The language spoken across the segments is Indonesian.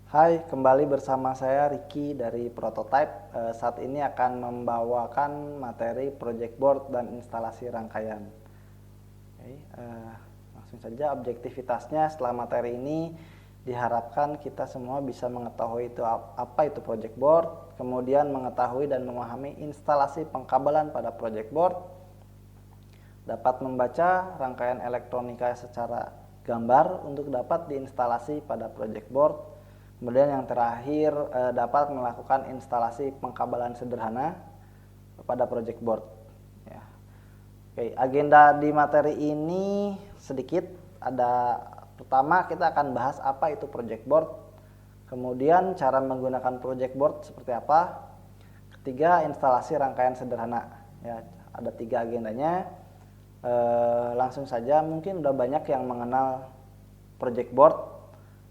Hai, kembali bersama saya Ricky dari Prototype. Saat ini akan membawakan materi project board dan instalasi rangkaian. Oke, langsung saja objektivitasnya setelah materi ini diharapkan kita semua bisa mengetahui apa itu project board, kemudian mengetahui dan memahami instalasi pengkabelan pada project board, dapat membaca rangkaian elektronika secara gambar untuk dapat diinstalasi pada project board. Kemudian yang terakhir dapat melakukan instalasi pengkabelan sederhana pada project board. Ya. Oke, agenda di materi ini sedikit. Ada pertama kita akan bahas apa itu project board. Kemudian cara menggunakan project board seperti apa. Ketiga, instalasi rangkaian sederhana. Ya, ada 3 agendanya. Langsung saja, mungkin udah banyak yang mengenal project board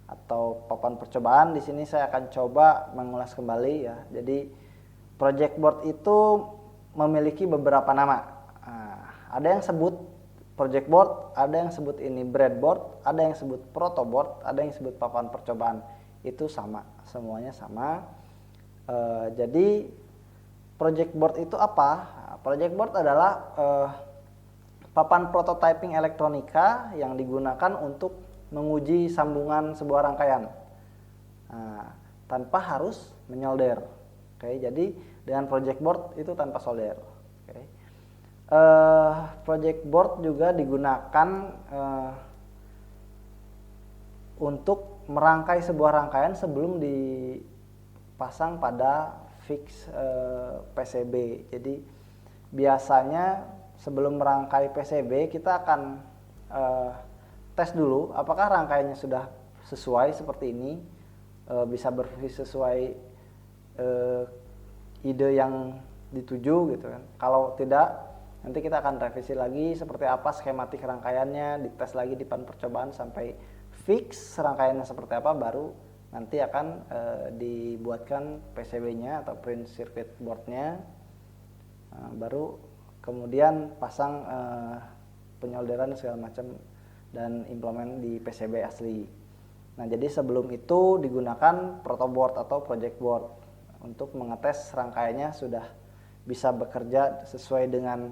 atau papan percobaan. Di sini saya akan coba mengulas kembali ya. Jadi project board itu memiliki beberapa nama. Ada yang sebut project board, ada yang sebut ini breadboard, ada yang sebut protoboard, ada yang sebut papan percobaan. Itu sama, semuanya sama. Jadi project board itu apa? Project board adalah papan prototyping elektronika yang digunakan untuk menguji sambungan sebuah rangkaian tanpa harus menyolder. Oke, jadi dengan project board itu tanpa solder. Oke. Project board juga digunakan untuk merangkai sebuah rangkaian sebelum dipasang pada fix PCB. Jadi biasanya sebelum merangkai PCB kita akan tes dulu apakah rangkaiannya sudah sesuai seperti ini, bisa berfungsi sesuai ide yang dituju gitu kan. Kalau tidak, nanti kita akan revisi lagi seperti apa skematik rangkaiannya, dites lagi di papan percobaan sampai fix rangkaiannya seperti apa, baru nanti akan dibuatkan PCB-nya atau print circuit board-nya, baru kemudian pasang penyolderan segala macam dan implement di PCB asli. Nah, jadi sebelum itu digunakan protoboard atau project board untuk mengetes rangkaiannya sudah bisa bekerja sesuai dengan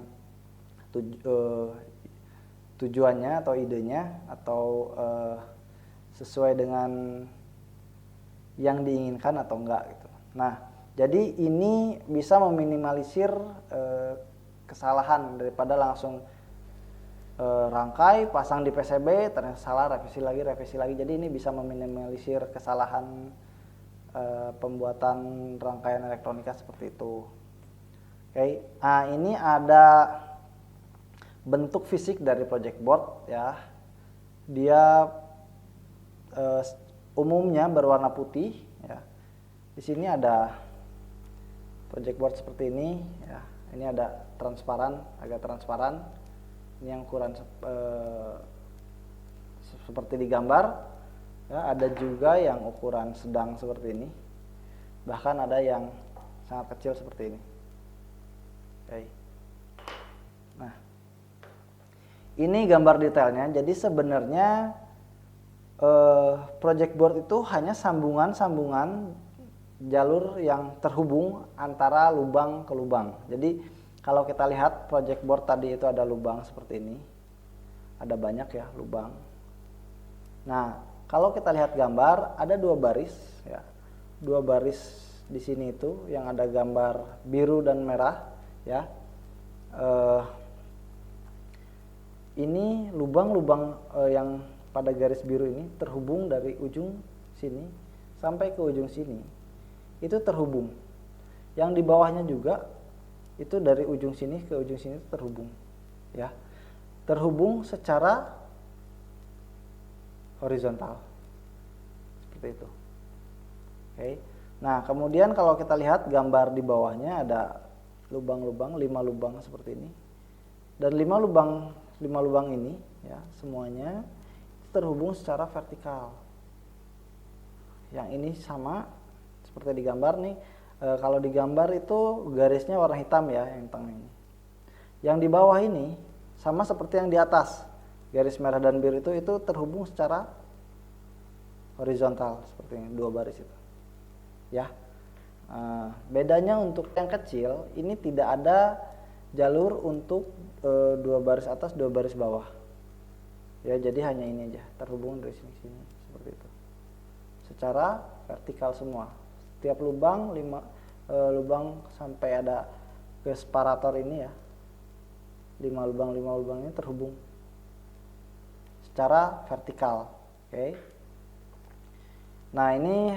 tujuannya atau idenya, atau sesuai dengan yang diinginkan atau enggak gitu. Nah, jadi ini bisa meminimalisir kesalahan daripada langsung rangkai, pasang di PCB, ternyata salah, revisi lagi. Jadi ini bisa meminimalisir kesalahan pembuatan rangkaian elektronika seperti itu. Oke, nah ini ada bentuk fisik dari project board ya. Dia umumnya berwarna putih ya. Di sini ada project board seperti ini ya. Ini ada transparan, agak transparan. Ini yang ukuran seperti di gambar ya. Ada juga yang ukuran sedang seperti ini, bahkan ada yang sangat kecil seperti ini. Oke. Nah, ini gambar detailnya. Jadi sebenarnya project board itu hanya sambungan jalur yang terhubung antara lubang ke lubang. Jadi kalau kita lihat project board tadi itu ada lubang seperti ini, ada banyak ya lubang. Nah, kalau kita lihat gambar ada 2 baris ya, 2 baris di sini itu yang ada gambar biru dan merah ya. Ini lubang-lubang yang pada garis biru ini terhubung dari ujung sini sampai ke ujung sini, itu terhubung. Yang di bawahnya juga itu dari ujung sini ke ujung sini terhubung ya, terhubung secara horizontal seperti itu. Oke. Nah, kemudian kalau kita lihat gambar di bawahnya ada lubang-lubang, 5 lubang seperti ini, dan 5 lubang ini ya, semuanya terhubung secara vertikal. Yang ini sama seperti di gambar nih. Kalau di gambar itu garisnya warna hitam ya, yang tengah ini. Yang di bawah ini sama seperti yang di atas, garis merah dan biru itu terhubung secara horizontal seperti ini, 2 baris itu. Ya. Bedanya untuk yang kecil ini tidak ada jalur untuk 2 baris atas 2 baris bawah. Ya, jadi hanya ini aja terhubung dari sini sini seperti itu. Secara vertikal semua. Setiap lubang lubang sampai ada ke separator ini ya. 5 lubang ini terhubung secara vertikal. Oke. Nah, ini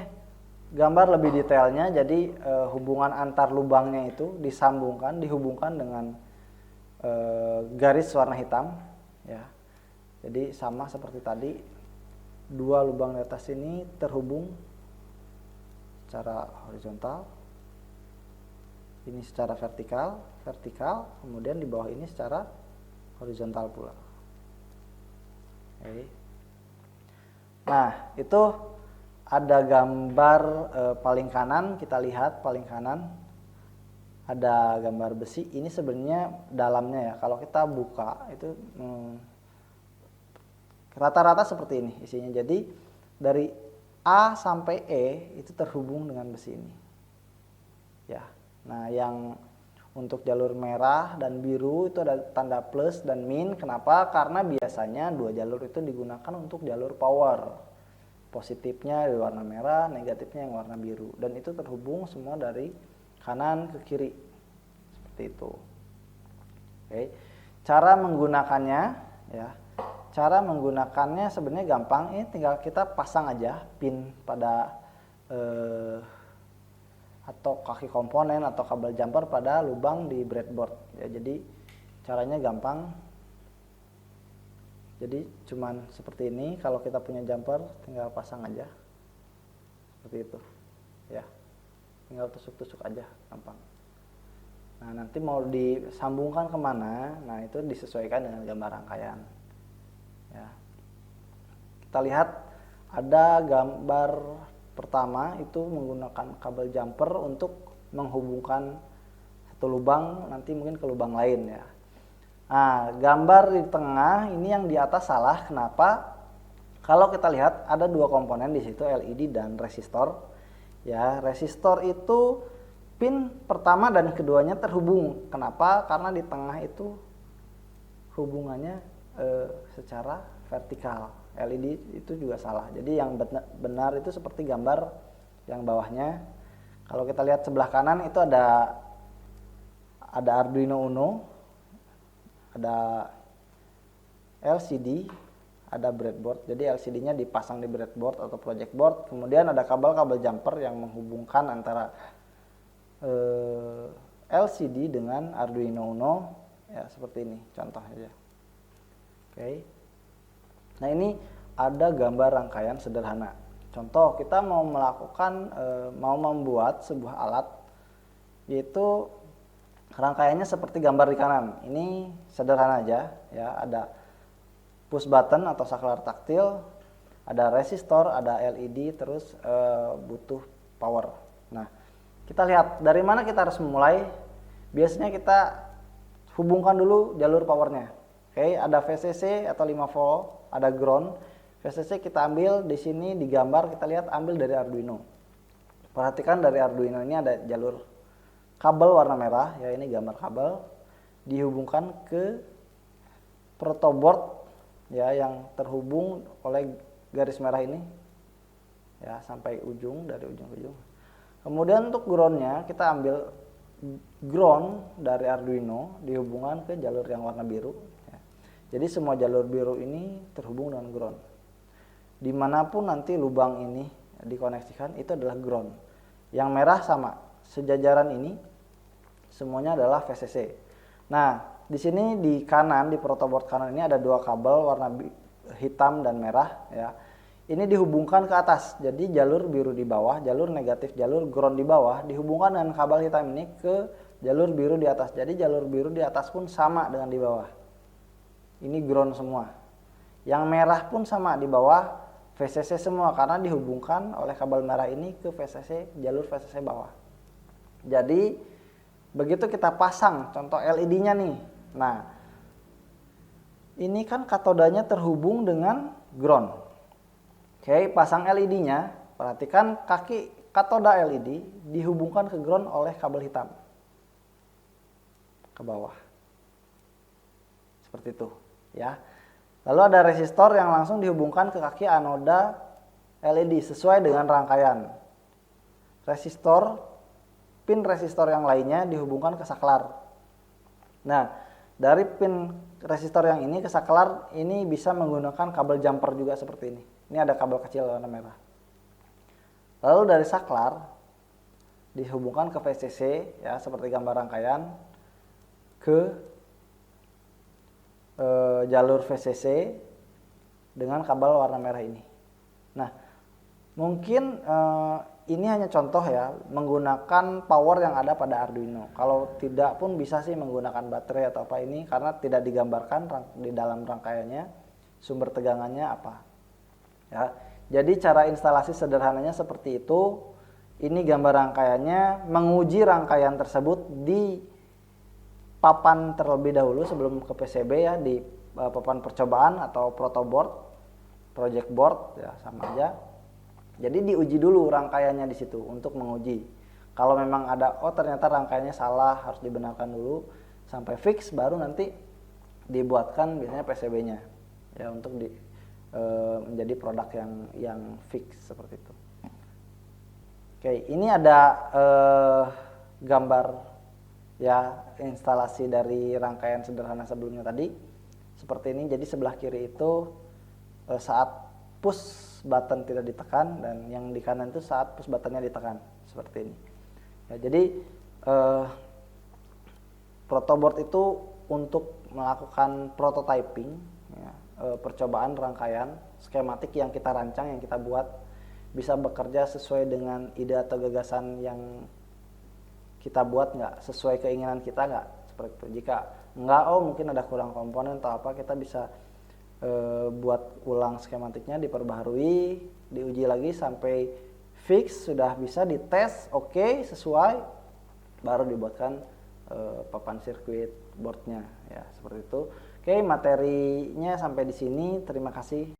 gambar lebih detailnya, jadi hubungan antar lubangnya itu dihubungkan dengan garis warna hitam ya. Jadi sama seperti tadi, 2 lubang di atas ini terhubung secara horizontal, ini secara vertikal, kemudian di bawah ini secara horizontal pula. Oke. Nah, itu ada gambar paling kanan, kita lihat paling kanan ada gambar besi. Ini sebenarnya dalamnya ya. Kalau kita buka itu rata-rata seperti ini isinya. Jadi dari A sampai E itu terhubung dengan besi ini. Ya. Nah, yang untuk jalur merah dan biru itu ada tanda plus dan min. Kenapa? Karena biasanya 2 jalur itu digunakan untuk jalur power. Positifnya di warna merah, negatifnya yang warna biru, dan itu terhubung semua dari kanan ke kiri seperti itu. Oke. Cara menggunakannya ya, cara menggunakannya sebenarnya gampang. Ini tinggal kita pasang aja pin pada atau kaki komponen atau kabel jumper pada lubang di breadboard ya. Jadi caranya gampang. Jadi cuman seperti ini, kalau kita punya jumper tinggal pasang aja seperti itu ya, tinggal tusuk-tusuk aja, gampang. Nah, nanti mau disambungkan kemana, nah itu disesuaikan dengan gambar rangkaian ya. Kita lihat ada gambar pertama itu menggunakan kabel jumper untuk menghubungkan satu lubang nanti mungkin ke lubang lain ya. Nah, gambar di tengah ini yang di atas salah. Kenapa? Kalau kita lihat ada 2 komponen di situ, LED dan resistor. Ya, resistor itu pin pertama dan keduanya terhubung. Kenapa? Karena di tengah itu hubungannya secara vertikal. LED itu juga salah. Jadi yang benar itu seperti gambar yang bawahnya. Kalau kita lihat sebelah kanan itu ada Arduino Uno, ada LCD, ada breadboard. Jadi LCD-nya dipasang di breadboard atau project board. Kemudian ada kabel-kabel jumper yang menghubungkan antara LCD dengan Arduino Uno ya, seperti ini contohnya. Oke. Nah, ini ada gambar rangkaian sederhana. Contoh, kita mau membuat sebuah alat, yaitu rangkaiannya seperti gambar di kanan. Ini sederhana aja ya, ada push button atau saklar taktil, ada resistor, ada LED, terus butuh power. Nah, kita lihat dari mana kita harus memulai. Biasanya kita hubungkan dulu jalur powernya. Oke, ada VCC atau 5 volt, ada ground. VCC kita ambil di sini, digambar kita lihat ambil dari Arduino. Perhatikan dari Arduino ini ada jalur kabel warna merah ya, ini gambar kabel dihubungkan ke protoboard ya, yang terhubung oleh garis merah ini ya, sampai ujung, dari ujung ke ujung. Kemudian untuk groundnya kita ambil ground dari Arduino dihubungkan ke jalur yang warna biru ya. Jadi semua jalur biru ini terhubung dengan ground. Dimanapun nanti lubang ini dikoneksikan itu adalah ground. Yang merah sama, sejajaran ini semuanya adalah VCC. Nah, di sini di kanan, di protoboard kanan ini ada 2 kabel warna hitam dan merah ya. Ini dihubungkan ke atas. Jadi jalur biru di bawah, jalur negatif, jalur ground di bawah dihubungkan dengan kabel hitam ini ke jalur biru di atas. Jadi jalur biru di atas pun sama dengan di bawah. Ini ground semua. Yang merah pun sama di bawah, VCC semua karena dihubungkan oleh kabel merah ini ke VCC, jalur VCC bawah. Jadi begitu kita pasang contoh LED-nya nih. Nah, ini kan katodanya terhubung dengan ground. Oke, pasang LED-nya, perhatikan kaki katoda LED dihubungkan ke ground oleh kabel hitam ke bawah. Seperti itu, ya. Lalu ada resistor yang langsung dihubungkan ke kaki anoda LED sesuai dengan rangkaian. Pin resistor yang lainnya dihubungkan ke saklar. Nah, dari pin resistor yang ini ke saklar ini bisa menggunakan kabel jumper juga seperti ini. Ini ada kabel kecil warna merah. Lalu dari saklar dihubungkan ke VCC ya seperti gambar rangkaian ke jalur VCC dengan kabel warna merah ini. Nah, mungkin ini hanya contoh ya menggunakan power yang ada pada Arduino. Kalau tidak pun bisa sih menggunakan baterai atau apa ini karena tidak digambarkan di dalam rangkaiannya sumber tegangannya apa. Ya. Jadi cara instalasi sederhananya seperti itu. Ini gambar rangkaiannya, menguji rangkaian tersebut di papan terlebih dahulu sebelum ke PCB ya, di papan percobaan atau protoboard, project board ya sama aja. Jadi diuji dulu rangkaiannya di situ untuk menguji. Kalau memang ada ternyata rangkaiannya salah, harus dibenarkan dulu sampai fix baru nanti dibuatkan biasanya PCB-nya ya untuk menjadi produk yang fix seperti itu. Oke, ini ada gambar ya instalasi dari rangkaian sederhana sebelumnya tadi seperti ini. Jadi sebelah kiri itu saat push button tidak ditekan dan yang di kanan itu saat push buttonnya ditekan seperti ini. Ya, jadi protoboard itu untuk melakukan prototyping, ya, percobaan rangkaian skematik yang kita rancang, yang kita buat bisa bekerja sesuai dengan ide atau gagasan yang kita buat, nggak sesuai keinginan kita nggak seperti itu. Jika nggak, mungkin ada kurang komponen atau apa, kita bisa buat ulang skematiknya, diperbaharui, diuji lagi sampai fix, sudah bisa dites, oke, sesuai, baru dibuatkan papan sirkuit boardnya ya seperti itu. Oke, materinya sampai di sini. Terima kasih